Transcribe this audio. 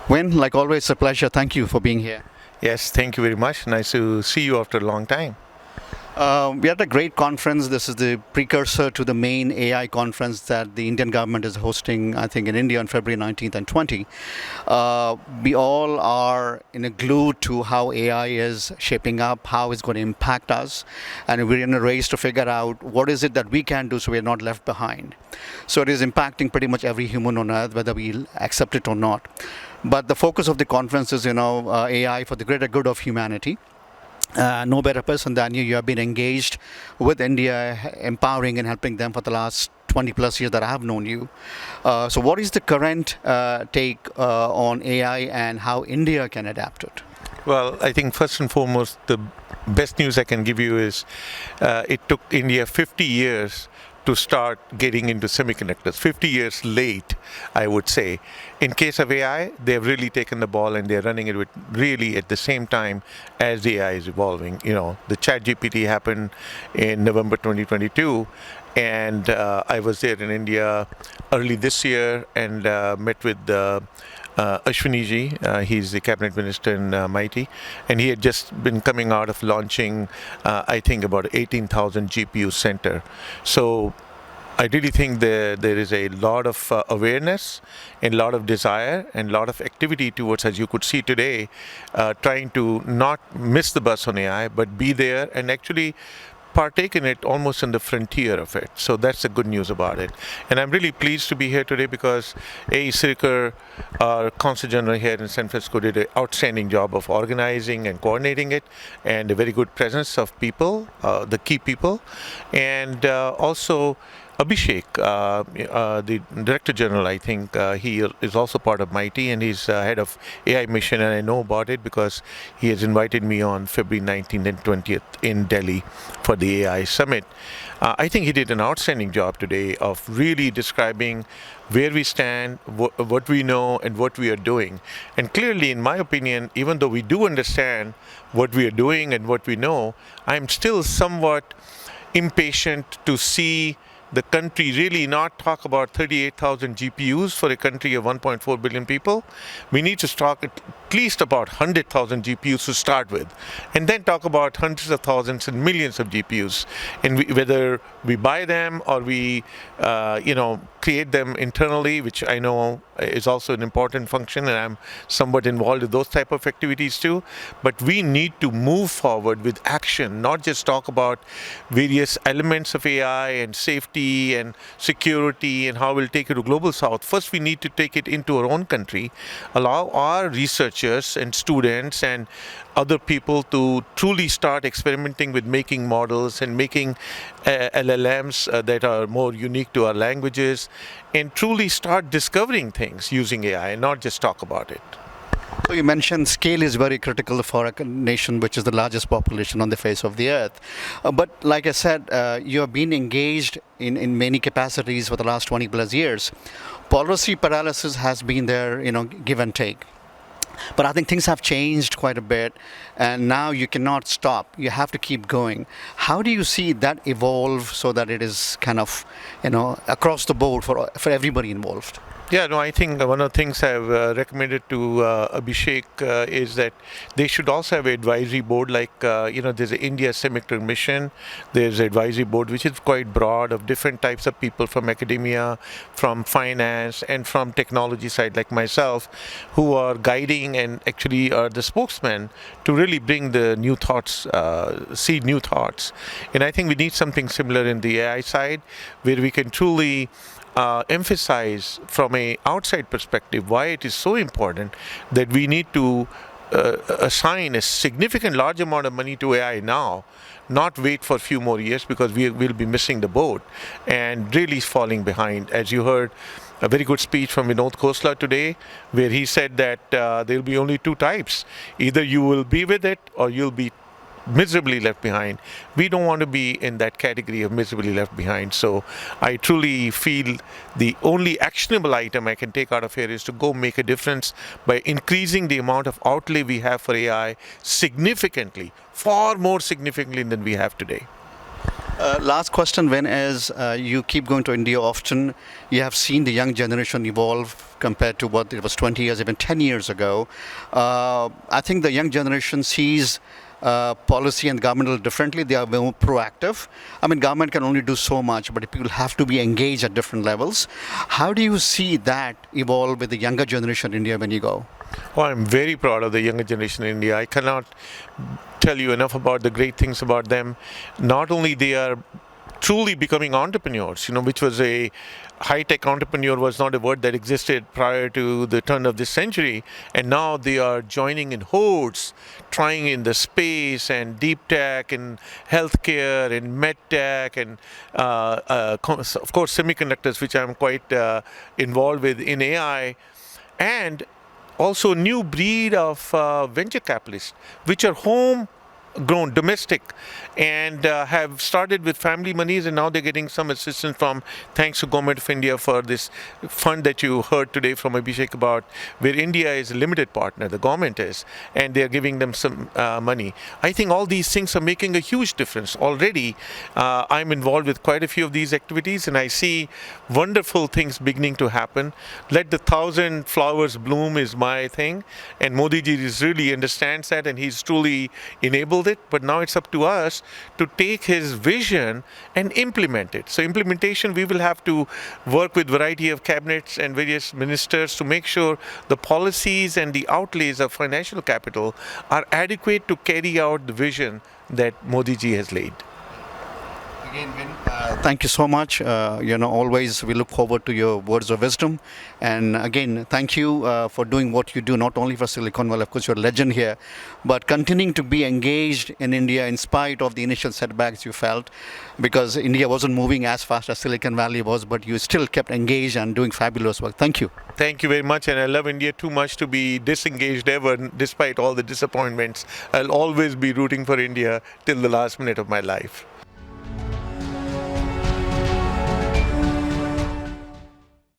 Win, like always, a pleasure. Thank you for being here. Yes, thank you very much. Nice to see you after a long time. We had a great conference. This is the precursor to the main AI conference that the Indian government is hosting, I think, in India on February 19th and 20th. We all are glued to how AI is shaping up, how it's going to impact us, and we're in a race to figure out what is it that we can do so we're not left behind. So it is impacting pretty much every human on earth, whether we accept it or not. But the focus of the conference is, AI for the greater good of humanity. No better person than you. You have been engaged with India, empowering and helping them for the last 20 plus years that I have known you. So what is the current take on AI and how India can adapt it? Well, I think first and foremost, the best news I can give you is it took India 50 years to start getting into semiconductors. 50 years late, I would say. In case of AI, they've really taken the ball and they're running it with really at the same time as the AI is evolving. The ChatGPT happened in November 2022, and I was there in India early this year and met with Ashwini ji. He's the cabinet minister in MIT, and he had just been coming out of launching, I think, about 18,000 GPU center. So I really think there is a lot of awareness and a lot of desire and a lot of activity towards, as you could see today, trying to not miss the bus on AI, but be there and actually partake in it almost in the frontier of it. So that's the good news about it. And I'm really pleased to be here today because Sripal, our Consul General here in San Francisco, did an outstanding job of organizing and coordinating it, and a very good presence of people, the key people, and also Abhishek, the Director General, I think, he is also part of MIT, and he's head of AI mission, and I know about it because he has invited me on February 19th and 20th in Delhi for the AI Summit. I think he did an outstanding job today of really describing where we stand, what we know, and what we are doing. And clearly, in my opinion, even though we do understand what we are doing and what we know, I'm still somewhat impatient to see the country really not talk about 38,000 GPUs for a country of 1.4 billion people. We need to talk at least about 100,000 GPUs to start with, and then talk about hundreds of thousands and millions of GPUs, and whether we buy them or we create them internally, which I know is also an important function, and I'm somewhat involved in those type of activities too. But we need to move forward with action, not just talk about various elements of AI and safety and security and how we'll take it to global south. First, we need to take it into our own country, allow our researchers and students and other people to truly start experimenting with making models and making LLMs that are more unique to our languages, and truly start discovering things using AI and not just talk about it. So you mentioned scale is very critical for a nation which is the largest population on the face of the earth. But like I said, you have been engaged in many capacities for the last 20 plus years. Policy paralysis has been there, give and take. But I think things have changed quite a bit, and now you cannot stop. You have to keep going. How do you see that evolve so that it is kind of, across the board for everybody involved? Yeah, no, I think one of the things I've recommended to Abhishek is that they should also have an advisory board, like, there's an India Semiconductor Mission. There's an advisory board which is quite broad of different types of people from academia, from finance, and from technology side, like myself, who are guiding and actually are the spokesman to really bring the new thoughts, seed new thoughts. And I think we need something similar in the AI side, where we can truly emphasize from a outside perspective why it is so important that we need to assign a significant large amount of money to AI now, not wait for a few more years, because we will be missing the boat and really falling behind. As you heard, a very good speech from Vinod Dham today, where he said that there will be only two types. Either you will be with it or you'll be miserably left behind. We don't want to be in that category of miserably left behind. So I truly feel the only actionable item I can take out of here is to go make a difference by increasing the amount of outlay we have for AI significantly, far more significantly than we have today. Last question, Vin, is you keep going to India often. You have seen the young generation evolve compared to what it was 20 years, even 10 years ago. I think the young generation sees policy and government a little differently. They are more proactive. I mean, government can only do so much, but people have to be engaged at different levels. How do you see that evolve with the younger generation in India when you go? Well, I'm very proud of the younger generation in India. I cannot tell you enough about the great things about them. Not only they are truly becoming entrepreneurs, which was a high-tech entrepreneur was not a word that existed prior to the turn of this century, and now they are joining in hordes, trying in the space and deep tech and healthcare and med tech and of course semiconductors, which I'm quite involved with in AI, and also a new breed of venture capitalists, which are homegrown, domestic, and have started with family monies, and now they're getting some assistance from, thanks to Government of India for this fund that you heard today from Abhishek about, where India is a limited partner, the government is, and they're giving them some money. I think all these things are making a huge difference. Already, I'm involved with quite a few of these activities, and I see wonderful things beginning to happen. Let the 1,000 flowers bloom is my thing, and Modi ji really understands that, and he's truly enabled it. But now it's up to us to take his vision and implement it. So implementation, we will have to work with variety of cabinets and various ministers to make sure the policies and the outlays of financial capital are adequate to carry out the vision that Modi ji has laid. Again, Vin, thank you so much. Always we look forward to your words of wisdom. And again, thank you for doing what you do, not only for Silicon Valley, of course, you're a legend here, but continuing to be engaged in India in spite of the initial setbacks you felt, because India wasn't moving as fast as Silicon Valley was, but you still kept engaged and doing fabulous work. Thank you. Thank you very much, and I love India too much to be disengaged ever, despite all the disappointments. I'll always be rooting for India till the last minute of my life.